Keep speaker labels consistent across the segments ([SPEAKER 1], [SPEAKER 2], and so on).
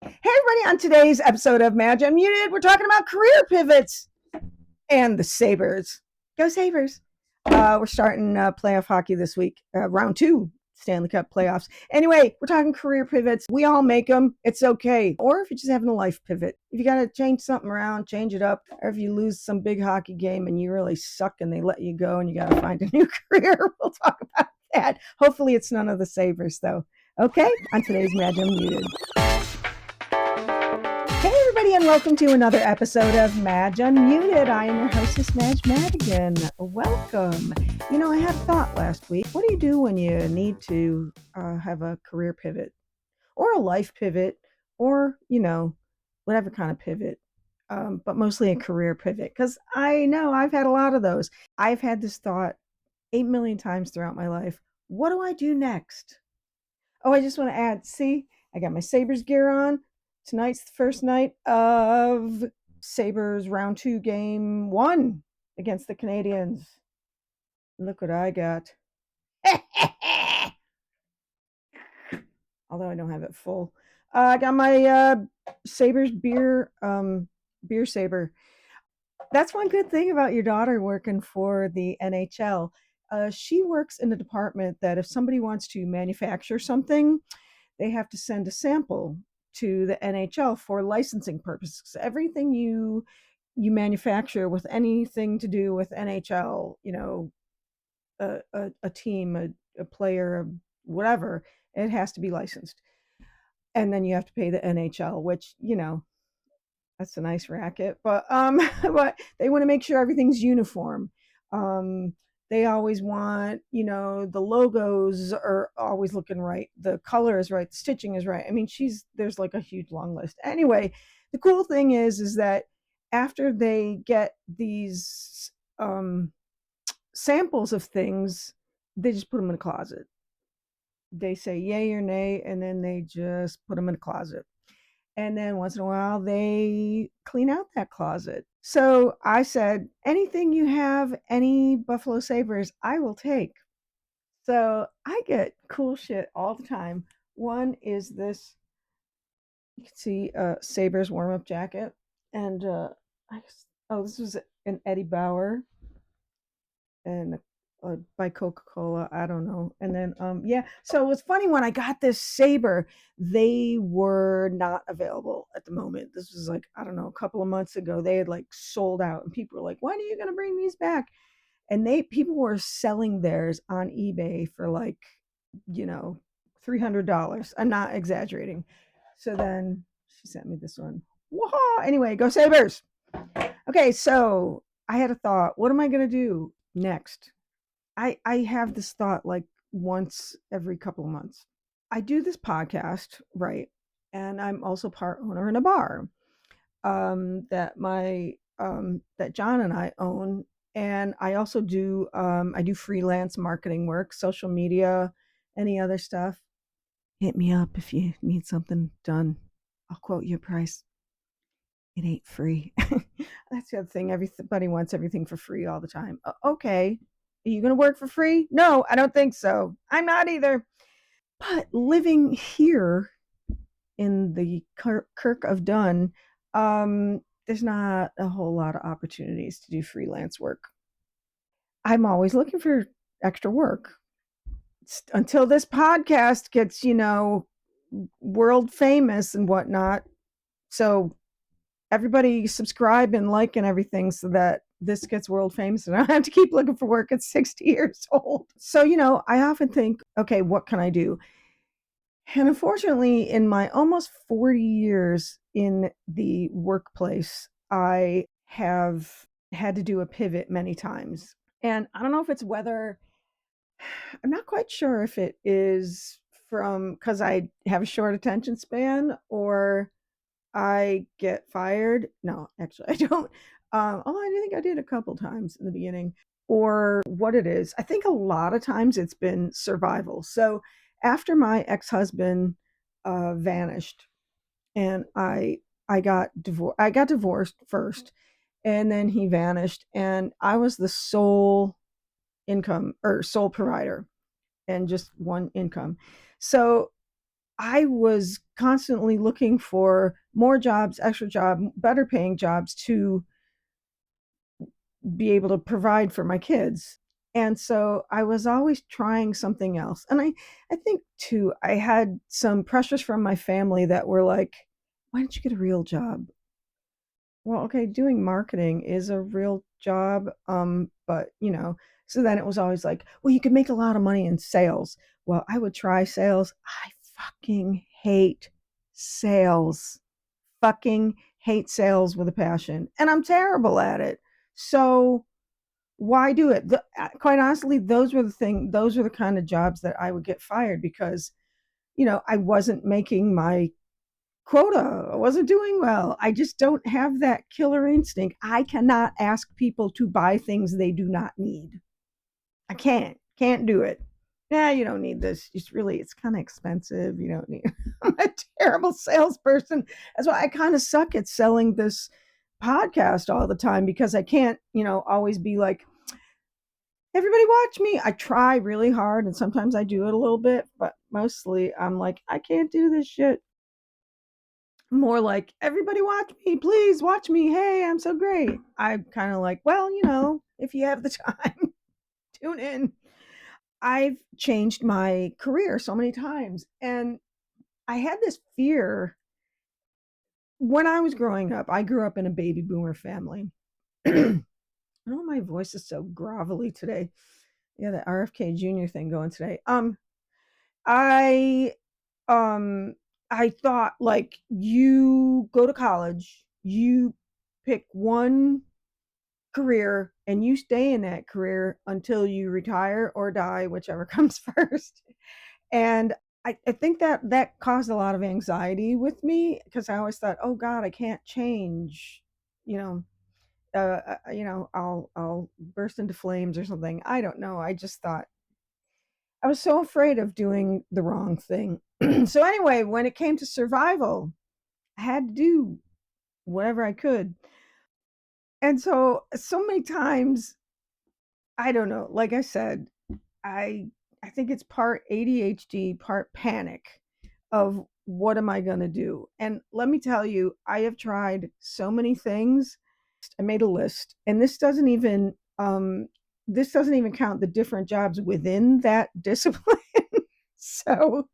[SPEAKER 1] Hey, everybody, on today's episode of Madge Unmuted, we're talking about career pivots and the Sabres. Go Sabres. We're starting playoff hockey this week, round 2, Stanley Cup playoffs. Anyway, we're talking career pivots. We all make them. It's okay. Or if you're just having a life pivot, if you got to change something around, change it up. Or if you lose some big hockey game and you really suck and they let you go and you got to find a new career, we'll talk about that. Hopefully it's none of the Sabres, though. Okay, on today's Madge Unmuted. Hey, everybody, and welcome to another episode of Madge Unmuted. I am your hostess, Madge Madigan. Welcome. You know, I had a thought last week. What do you do when you need to have a career pivot or a life pivot or, whatever kind of pivot, but mostly a career pivot? Because I know I've had a lot of those. I've had this thought 8 million times throughout my life. What do I do next? Oh, I just want to add, see, I got my Sabres gear on. Tonight's the first night of Sabres round 2 game 1 against the Canadiens. Look what I got. Although I don't have it full. I got my Sabres beer saber. That's one good thing about your daughter working for the NHL. She works in a department that if somebody wants to manufacture something, they have to send a sample to the NHL for licensing purposes. Everything you manufacture with anything to do with NHL, a team, a player, whatever, it has to be licensed. And then you have to pay the NHL, which, that's a nice racket, but but they want to make sure everything's uniform. They always want, the logos are always looking right, the color is right, the stitching is right. I mean, there's like a huge long list. Anyway, the cool thing is that after they get these samples of things, they just put them in a closet. They say yay or nay, and then they just put them in a closet. And then once in a while, they clean out that closet. So I said, anything you have, any Buffalo Sabres, I will take. So I get cool shit all the time. One is this, you can see Sabres warm-up jacket. And this was an Eddie Bauer and by Coca-Cola, I don't know. And then so it was funny when I got this Sabre, they were not available at the moment. This was like, I don't know, a couple of months ago. They had like sold out and people were like, when are you going to bring these back? And people were selling theirs on eBay for like, $300. I'm not exaggerating. So then she sent me this one. Whoa! Anyway, go Sabres. Okay, so I had a thought. What am I going to do next? I have this thought like once every couple of months. I do this podcast, right? And I'm also part owner in a bar that John and I own. And I also do I do freelance marketing work, social media, any other stuff. Hit me up if you need something done. I'll quote you a price. It ain't free. That's the other thing. Everybody wants everything for free all the time. Okay. Are you going to work for free? No, I don't think so. I'm not either. But living here in the Kirk of Dunn, there's not a whole lot of opportunities to do freelance work. I'm always looking for extra work. Until this podcast gets, world famous and whatnot. So everybody subscribe and like and everything so that this gets world famous and I don't have to keep looking for work at 60 years old. So, I often think, okay, what can I do? And unfortunately, in my almost 40 years in the workplace, I have had to do a pivot many times. And I don't know if it's whether, I'm not quite sure if it is because I have a short attention span or I get fired. No, actually, I don't. Although I think I did a couple times in the beginning, or what it is. I think a lot of times it's been survival. So after my ex-husband vanished, and I got divorced. I got divorced first, and then he vanished, and I was the sole income or sole provider, and just one income. So I was constantly looking for more jobs, extra job, better paying jobs to be able to provide for my kids. And so I was always trying something else. And I think too, I had some pressures from my family that were like, why don't you get a real job? Well, okay, doing marketing is a real job. But so then it was always like, well, you could make a lot of money in sales. Well, I would try sales. I fucking hate sales. Fucking hate sales with a passion. And I'm terrible at it. So why do it? Quite honestly, those were the kind of jobs that I would get fired because, I wasn't making my quota. I wasn't doing well. I just don't have that killer instinct. I cannot ask people to buy things they do not need. I can't do it. Yeah, you don't need this. It's kind of expensive. You don't need. I'm a terrible salesperson. That's why I kind of suck at selling this podcast all the time because I can't, always be like, everybody watch me. I try really hard and sometimes I do it a little bit, but mostly I'm like, I can't do this shit. More like, everybody watch me, please watch me. Hey, I'm so great. I'm kind of like, well, if you have the time, tune in. I've changed my career so many times. And I had this fear when I was growing up. I grew up in a baby boomer family. Oh, my voice is so grovelly today. Yeah, the RFK Jr. thing going today. I um I thought like you go to college, you pick one career and you stay in that career until you retire or die, whichever comes first. And I think that caused a lot of anxiety with me because I always thought, oh God, I can't change, you know, I'll burst into flames or something. I don't know. I just thought I was so afraid of doing the wrong thing. So anyway, when it came to survival, I had to do whatever I could. And so many times, I don't know, like I said, I I think it's part ADHD, part panic of what am I going to do? And let me tell you, I have tried so many things. I made a list, and this doesn't even count the different jobs within that discipline. so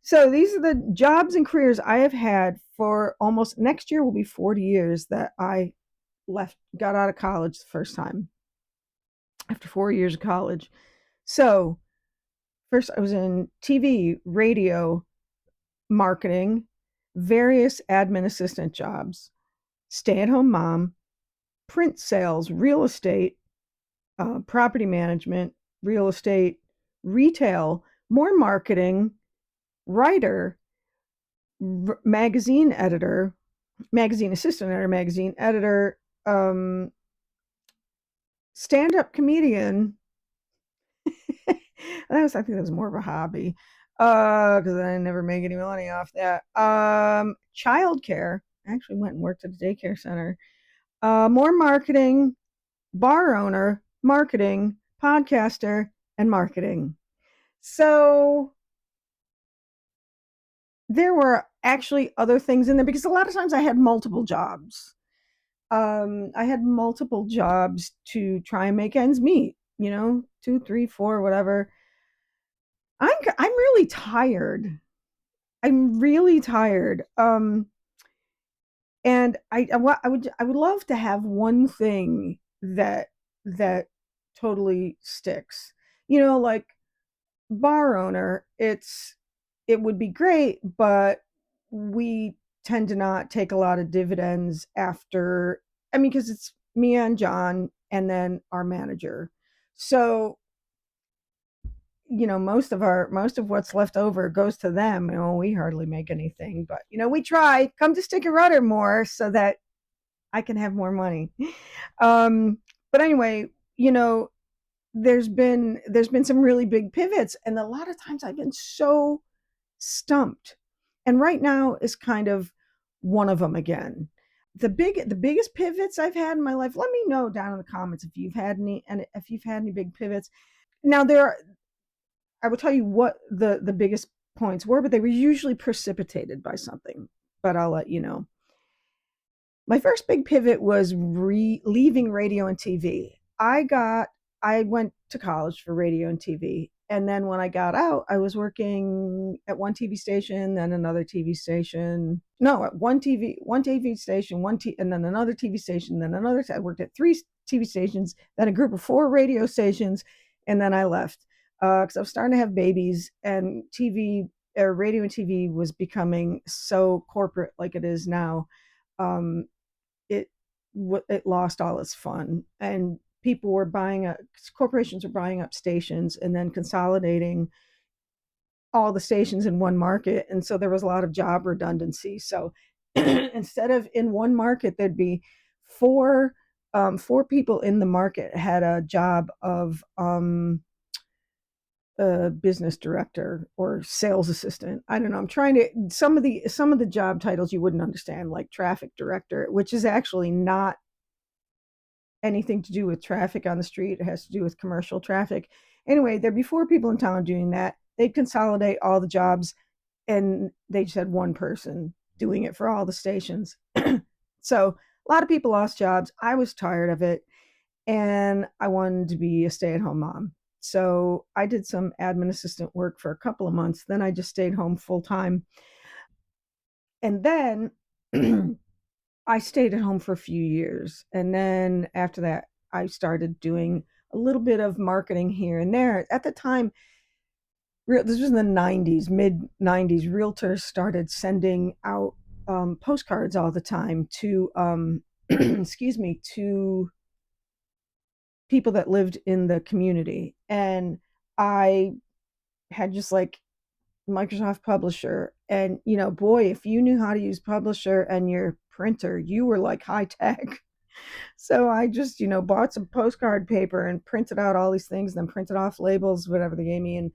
[SPEAKER 1] so these are the jobs and careers I have had for almost next year will be 40 years that I got out of college the first time after 4 years of college. So first I was in TV, radio, marketing, various admin assistant jobs, stay at home mom, print sales, real estate, property management, real estate, retail, more marketing, writer, magazine editor, magazine assistant editor, magazine editor, stand-up comedian. I think that was more of a hobby because I never make any money off that. Childcare. I actually went and worked at a daycare center. More marketing, bar owner, marketing, podcaster, and marketing. So there were actually other things in there because a lot of times I had multiple jobs. I had multiple jobs to try and make ends meet, two, three, four, whatever. I'm really tired. I'm really tired. And I would love to have one thing that totally sticks. Like bar owner, it would be great, but we tend to not take a lot of dividends after. I mean, because it's me and John, and then our manager. So most of what's left over goes to them. We hardly make anything, but we try. Come to Stick and Rudder more so that I can have more money. Um, but anyway, there's been some really big pivots, and a lot of times I've been so stumped. And right now is kind of one of them again. The biggest pivots I've had in my life. Let me know down in the comments if you've had any, and if you've had any big pivots. Now I will tell you what the biggest points were, but they were usually precipitated by something. But I'll let you know. My first big pivot was leaving radio and TV. I went to college for radio and TV, and then when I got out, I was working at one TV station, then another TV station. No, at one TV station, and then another TV station, then another. I worked at three TV stations, then a group of four radio stations, and then I left because I was starting to have babies, and radio and TV was becoming so corporate like it is now. Um, it it lost all its fun, and people were buying up corporations were buying up stations and then consolidating all the stations in one market, and so there was a lot of job redundancy. So instead of in one market there'd be four four people in the market had a job of a business director or sales assistant. I don't know. I'm trying to some of the job titles you wouldn't understand, like traffic director, which is actually not anything to do with traffic on the street. It has to do with commercial traffic. Anyway, there'd be four people in town doing that. They'd consolidate all the jobs, and they just had one person doing it for all the stations. So a lot of people lost jobs. I was tired of it, and I wanted to be a stay-at-home mom. So I did some admin assistant work for a couple of months. Then I just stayed home full time. And then I stayed at home for a few years. And then after that, I started doing a little bit of marketing here and there. At the time, this was in the 90s, mid 90s, realtors started sending out postcards all the time to, excuse me, to people that lived in the community. And I had just like Microsoft Publisher. And, boy, if you knew how to use Publisher and your printer, you were like high tech. So I just, bought some postcard paper and printed out all these things, then printed off labels, whatever they gave me. And,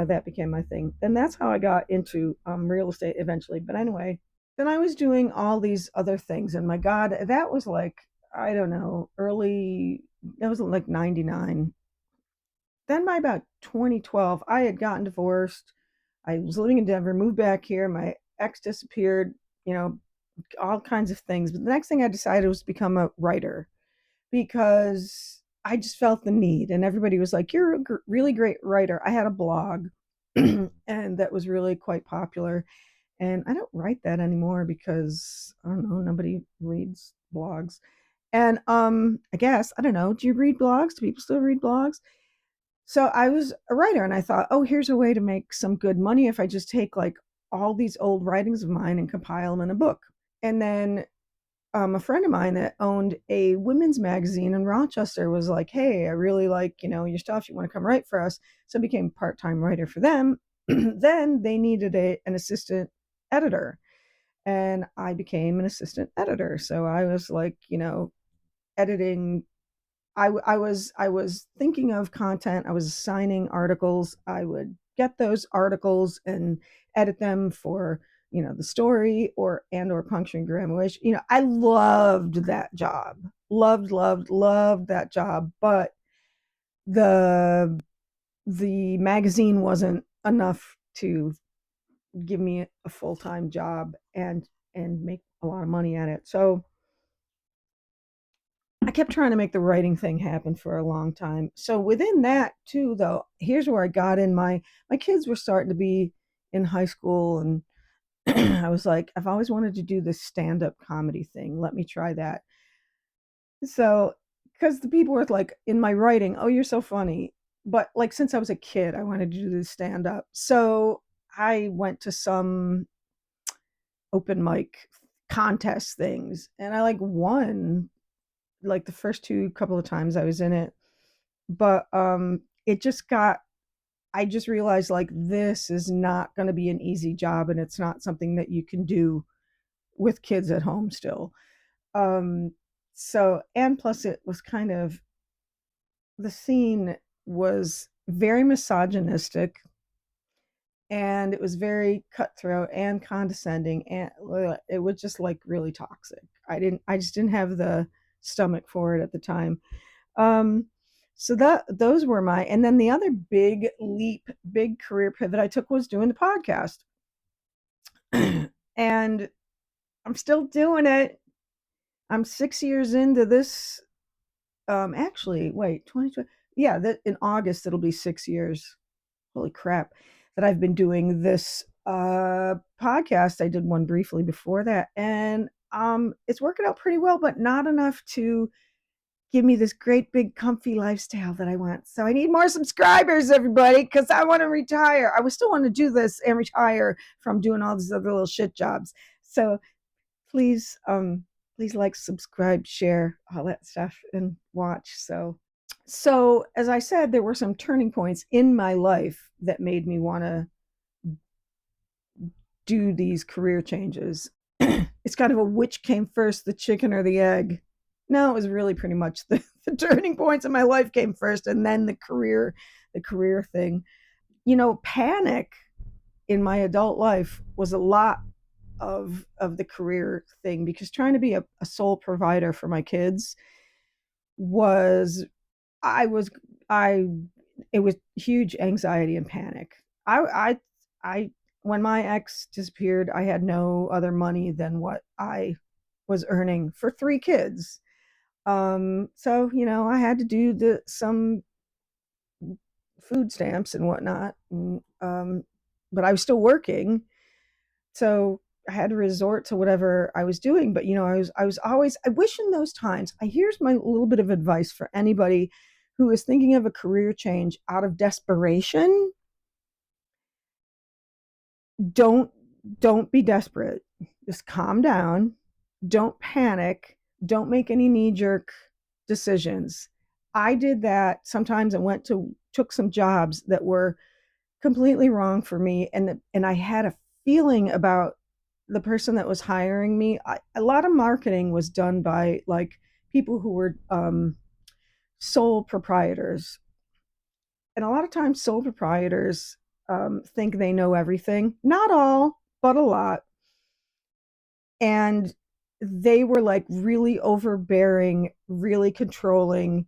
[SPEAKER 1] that became my thing. And that's how I got into real estate eventually. But anyway, then I was doing all these other things. And my God, that was like, I don't know, that was like 99. Then by about 2012, I had gotten divorced. I was living in Denver, moved back here. My ex disappeared, you know, all kinds of things. But the next thing I decided was to become a writer because I just felt the need. And everybody was like, "You're a really great writer." I had a blog and that was really quite popular. And I don't write that anymore because I don't know, nobody reads blogs. And I guess, I don't know, do you read blogs? Do people still read blogs? So I was a writer and I thought, oh, here's a way to make some good money if I just take like all these old writings of mine and compile them in a book. And then a friend of mine that owned a women's magazine in Rochester was like, hey, I really like, your stuff. You want to come write for us? So I became a part-time writer for them. Then they needed an assistant editor and I became an assistant editor. So I was like, editing. I was thinking of content. I was assigning articles. I would get those articles and edit them for the story or puncturing grammar. Which I loved that job. Loved that job. But the the magazine wasn't enough to give me a full time job and make a lot of money at it. So I kept trying to make the writing thing happen for a long time. So within that too, though, here's where I got in. My kids were starting to be in high school, and I was like, I've always wanted to do this stand up comedy thing. Let me try that. So, because the people were like in my writing, oh, you're so funny. But like since I was a kid, I wanted to do this stand up. So I went to some open mic contest things, and I like won like the first two couple of times I was in it. But it just got I just realized like this is not going to be an easy job, and it's not something that you can do with kids at home still. Um so, and plus it was kind of, the scene was very misogynistic, and it was very cutthroat and condescending, and it was just like really toxic. I just didn't have the stomach for it at the time. Um So those were my, and then the other big leap, big career pivot I took was doing the podcast. And I'm still doing it. I'm 6 years into this. Actually, wait, 2020. Yeah, that in August it'll be 6 years. Holy crap, that I've been doing this podcast. I did one briefly before that, and it's working out pretty well, but not enough to give me this great big comfy lifestyle that I want. So I need more subscribers, everybody, because I want to retire. I would still want to do this and retire from doing all these other little shit jobs. So please, please like, subscribe, share, all that stuff, and watch. So as I said, there were some turning points in my life that made me want to do these career changes. It's kind of a which came first, the chicken or the egg. No, it was really pretty much the turning points in my life came first, and then the career thing. Panic in my adult life was a lot of the career thing, because trying to be a sole provider for my kids was I was I it was huge anxiety and panic. I when my ex disappeared, I had no other money than what I was earning for three kids. So I had to do the some food stamps and whatnot, but I was still working, so I had to resort to whatever I was doing. But I was always, I wish in those times. Here's my little bit of advice for anybody who is thinking of a career change out of desperation. Don't don't be desperate. Just calm down. Don't panic. Don't make any knee jerk decisions. I did that sometimes. I took some jobs that were completely wrong for me, and I had a feeling about the person that was hiring me. A lot of marketing was done by like people who were sole proprietors, and a lot of times sole proprietors think they know everything. Not all, but a lot. And they were like really overbearing, really controlling,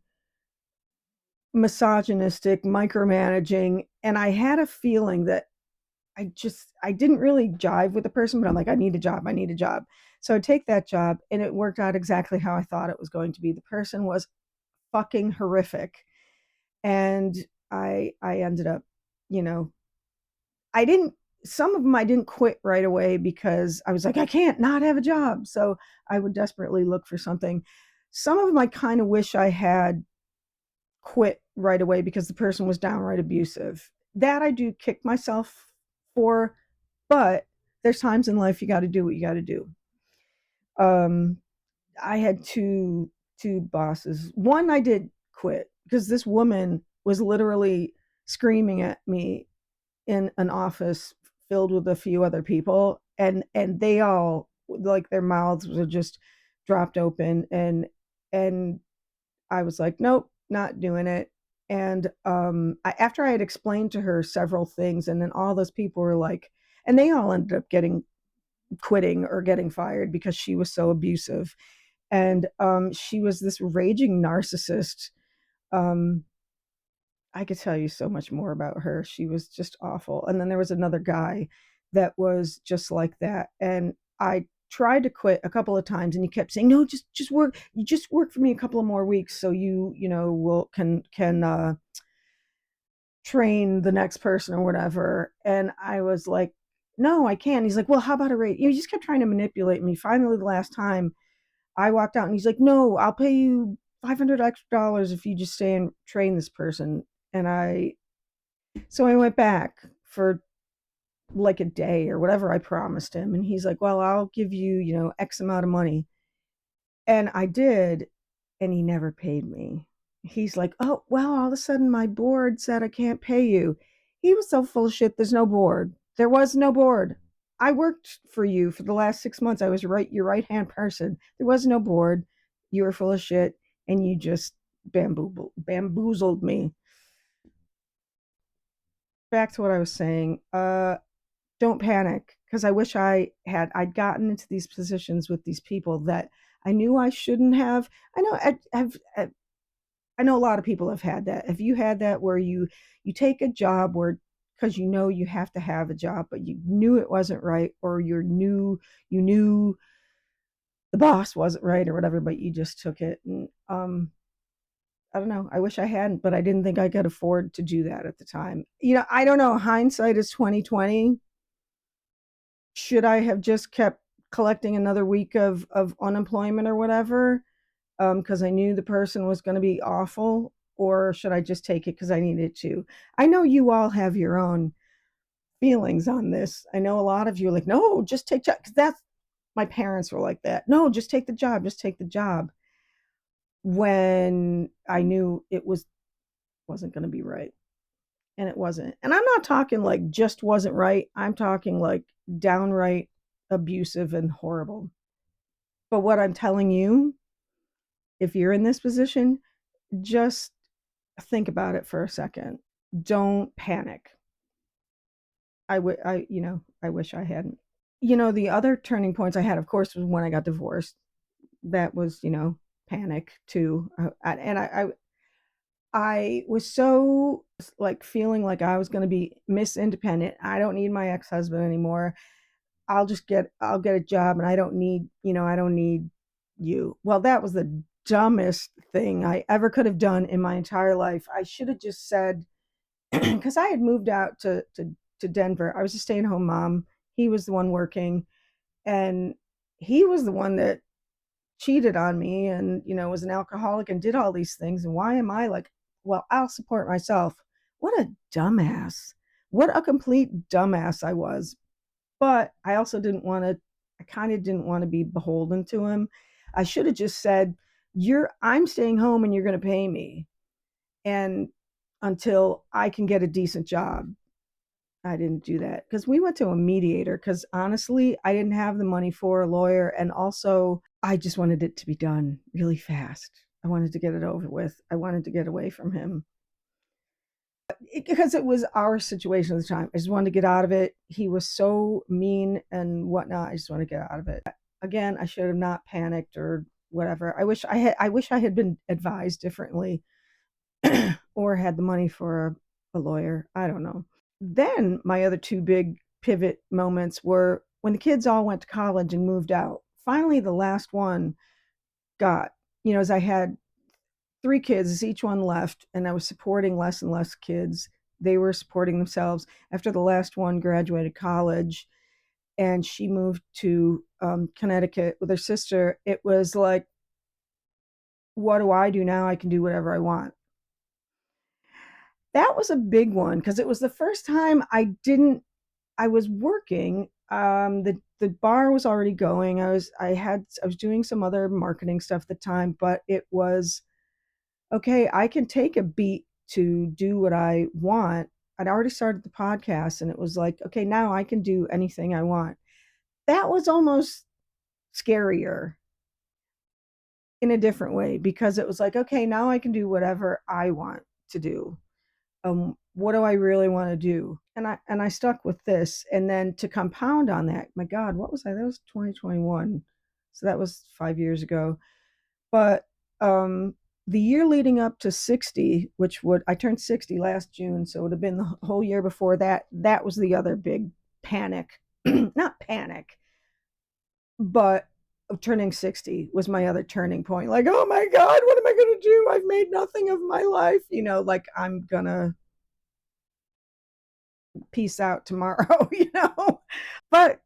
[SPEAKER 1] misogynistic, micromanaging, and I had a feeling that I didn't really jive with the person, but I'm like, I need a job. I need a job. So I take that job, and it worked out exactly how I thought it was going to be. The person was fucking horrific. And I ended up, you know, I didn't some of them I didn't quit right away, because I was like, I can't not have a job. So I would desperately look for something. Some of them I kind of wish I had quit right away, because the person was downright abusive. That I do kick myself for, but there's times in life you got to do what you got to do. Um, I had two bosses. One I did quit because this woman was literally screaming at me in an office filled with a few other people, and they all, like, their mouths were just dropped open, and I was like, nope, not doing it. And after I had explained to her several things, and then all those people were like, and they all ended up quitting or getting fired because she was so abusive. And she was this raging narcissist. Um, I could tell you so much more about her. She was just awful. And then there was another guy that was just like that. And I tried to quit a couple of times, and he kept saying, no, just work. You just work for me a couple of more weeks, so will can train the next person or whatever. And I was like, no, I can't. He's like, well, how about a rate? He just kept trying to manipulate me. Finally, the last time I walked out, and he's like, no, I'll pay you $500 extra if you just stay and train this person. And so I went back for like a day or whatever I promised him. And he's like, well, I'll give you, X amount of money. And I did. And he never paid me. He's like, oh, well, all of a sudden my board said I can't pay you. He was so full of shit. There's no board. There was no board. I worked for you for the last 6 months. I was your right hand person. There was no board. You were full of shit, and you just bamboozled me. Back to what I was saying. Don't panic, because I wish I'd gotten into these positions with these people that I knew I shouldn't have. I know I know a lot of people have had that. Have you had that where you take a job where because you know you have to have a job, but you knew it wasn't right, or you knew the boss wasn't right or whatever, but you just took it. And I don't know. I wish I hadn't, but I didn't think I could afford to do that at the time. I don't know. Hindsight is 2020. Should I have just kept collecting another week of unemployment or whatever? Because I knew the person was going to be awful, or should I just take it because I needed to? I know you all have your own feelings on this. I know a lot of you are like, no, just take job, because that's my parents were like that. No, just take the job, just take the job. When I knew wasn't going to be right, and it wasn't. And I'm not talking like just wasn't right. I'm talking like downright abusive and horrible. But what I'm telling you, if you're in this position, just think about it for a second. Don't panic. I wish I hadn't. The other turning points I had, of course, was when I got divorced. That was, panic too. I was so like feeling like I was going to be Miss Independent. I don't need my ex-husband anymore. I'll get a job, and I don't need you. Well, that was the dumbest thing I ever could have done in my entire life. I should have just said, because I had moved out to Denver. I was a stay-at-home mom. He was the one working, and he was the one that cheated on me, and was an alcoholic and did all these things. And why am I like, well, I'll support myself? What a dumbass. What a complete dumbass I was. But I also didn't want to, I kind of didn't want to be beholden to him. I should have just said, I'm staying home and you're going to pay me. And until I can get a decent job. I didn't do that because we went to a mediator, because honestly, I didn't have the money for a lawyer. And also, I just wanted it to be done really fast. I wanted to get it over with. I wanted to get away from him because it was our situation at the time. I just wanted to get out of it. He was so mean and whatnot. I just want to get out of it. Again, I should have not panicked or whatever. I wish I had been advised differently or had the money for a lawyer. I don't know. Then my other two big pivot moments were when the kids all went to college and moved out. Finally, the last one got, as I had three kids, as each one left, and I was supporting less and less kids. They were supporting themselves. After the last one graduated college and she moved to Connecticut with her sister, it was like, what do I do now? I can do whatever I want. That was a big one because it was the first time I was working. The bar was already going. I was doing some other marketing stuff at the time, but it was okay. I can take a beat to do what I want. I'd already started the podcast, and it was like, okay, now I can do anything I want. That was almost scarier in a different way, because it was like, okay, now I can do whatever I want to do. What do I really want to do? And I stuck with this. And then to compound on that, my God, what was I? That was 2021. So that was 5 years ago. But the year leading up to 60, I turned 60 last June, so it would have been the whole year before that. That was the other big panic. Not panic, but turning 60 was my other turning point. Like, oh my God, what am I going to do? I've made nothing of my life. Like I'm going to peace out tomorrow, But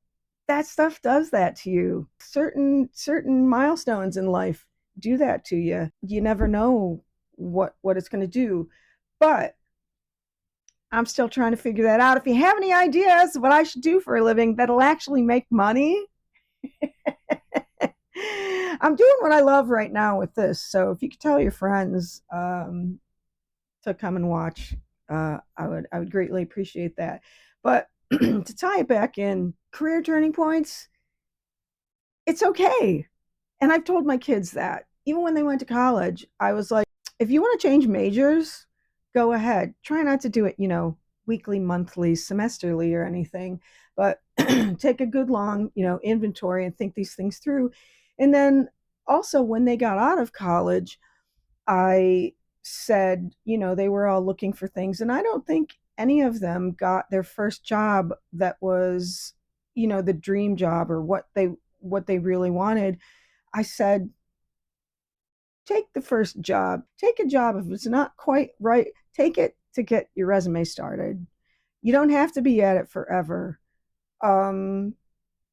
[SPEAKER 1] that stuff does that to you. Certain milestones in life do that to you. You never know what it's going to do. But I'm still trying to figure that out. If you have any ideas what I should do for a living that'll actually make money, I'm doing what I love right now with this. So if you could tell your friends to come and watch, I would greatly appreciate that. But to tie it back in, career turning points, it's okay. And I've told my kids that. Even when they went to college, I was like, if you want to change majors, go ahead. Try not to do it, weekly, monthly, semesterly, or anything, but take a good long, inventory and think these things through. And then also when they got out of college, I said, they were all looking for things. And I don't think any of them got their first job that was, the dream job or what they really wanted. I said, take the first job. Take a job. If it's not quite right, take it to get your resume started. You don't have to be at it forever. Um,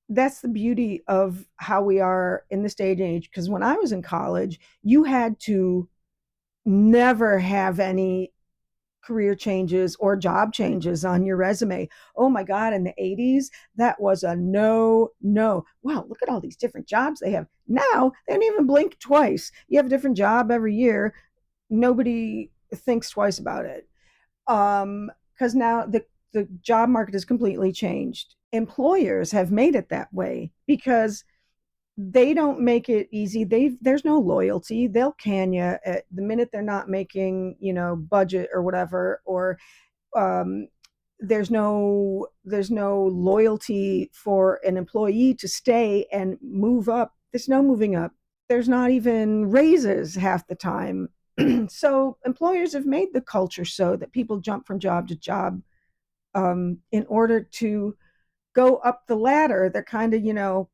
[SPEAKER 1] that's the beauty of how we are in this day and age. Because when I was in college, you had to never have any career changes or job changes on your resume. Oh my God, in the 80s, that was a no, no. Wow, look at all these different jobs they have. Now, they don't even blink twice. You have a different job every year. Nobody thinks twice about it. Because now the job market has completely changed. Employers have made it that way because they don't make it easy. There's no loyalty. They'll can you at the minute they're not making, budget or whatever, or um, there's no loyalty for an employee to stay and move up. There's no moving up. There's not even raises half the time. So employers have made the culture so that people jump from job to job in order to go up the ladder. They're kind of,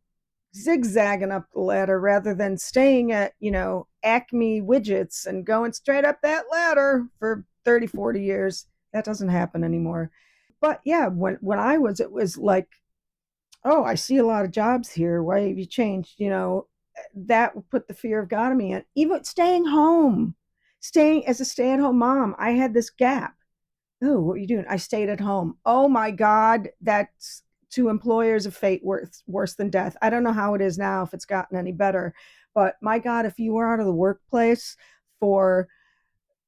[SPEAKER 1] zigzagging up the ladder rather than staying at, Acme widgets and going straight up that ladder for 30, 40 years. That doesn't happen anymore. But yeah, when I was, it was like, oh, I see a lot of jobs here. Why have you changed? That would put the fear of God in me. And even staying as a stay-at-home mom, I had this gap. Oh, what are you doing? I stayed at home. Oh my God, that's to employers a fate worse than death. I don't know how it is now, if it's gotten any better, but my God, if you were out of the workplace for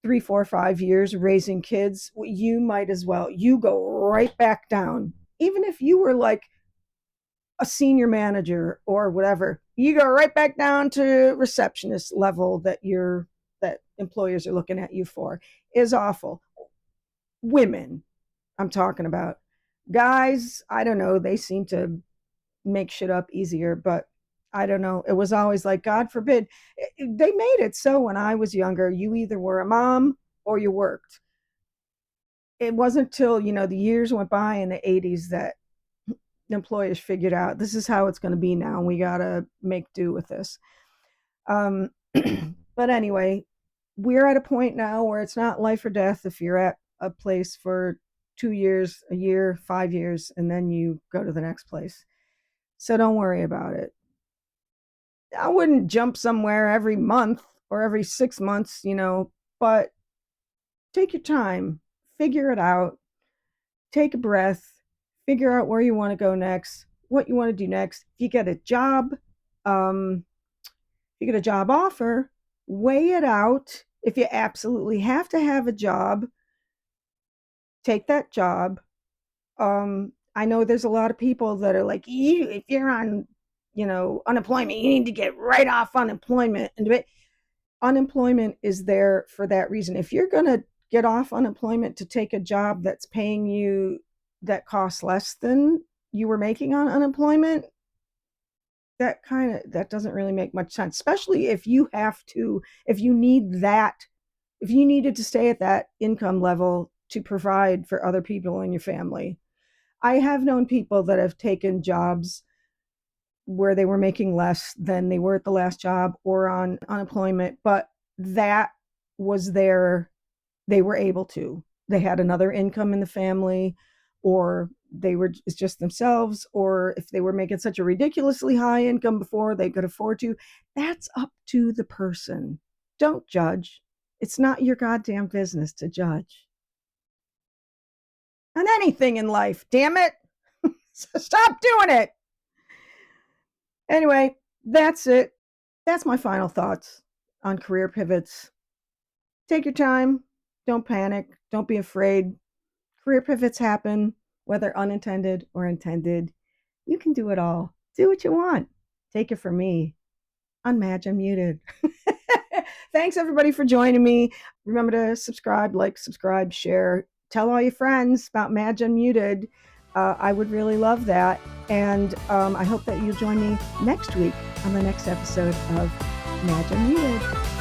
[SPEAKER 1] 3, 4, 5 years raising kids, you might as well. You go right back down. Even if you were like a senior manager or whatever, you go right back down to receptionist level that employers are looking at you for. Is awful. Women, I'm talking about. Guys, I don't know, they seem to make shit up easier, but I don't know. It was always like, God forbid. They made it so when I was younger, you either were a mom or you worked. It wasn't till, the years went by in the 80s that the employers figured out this is how it's going to be now. And we got to make do with this. Um, but anyway, we're at a point now where it's not life or death if you're at a place for 2 years, a year, 5 years, and then you go to the next place. So don't worry about it. I wouldn't jump somewhere every month or every 6 months, but take your time, figure it out, take a breath, figure out where you want to go next, what you want to do next. If you get a job, you get a job offer, weigh it out. If you absolutely have to have a job, take that job. I know there's a lot of people that are like, if you're on, unemployment, you need to get right off unemployment. And unemployment is there for that reason. If you're going to get off unemployment to take a job that's paying you that costs less than you were making on unemployment, that doesn't really make much sense, especially if you needed to stay at that income level to provide for other people in your family. I have known people that have taken jobs where they were making less than they were at the last job or on unemployment, but that was they were able to. They had another income in the family, or they were just themselves, or if they were making such a ridiculously high income before they could afford to. That's up to the person. Don't judge. It's not your goddamn business to judge on anything in life, damn it. So stop doing it. Anyway, that's it. That's my final thoughts on career pivots. Take your time. Don't panic. Don't be afraid. Career pivots happen, whether unintended or intended. You can do it all. Do what you want. Take it from me. I'm Madge Unmuted. Thanks, everybody, for joining me. Remember to subscribe, share. Tell all your friends about Madge Unmuted. I would really love that. And I hope that you'll join me next week on the next episode of Madge Unmuted.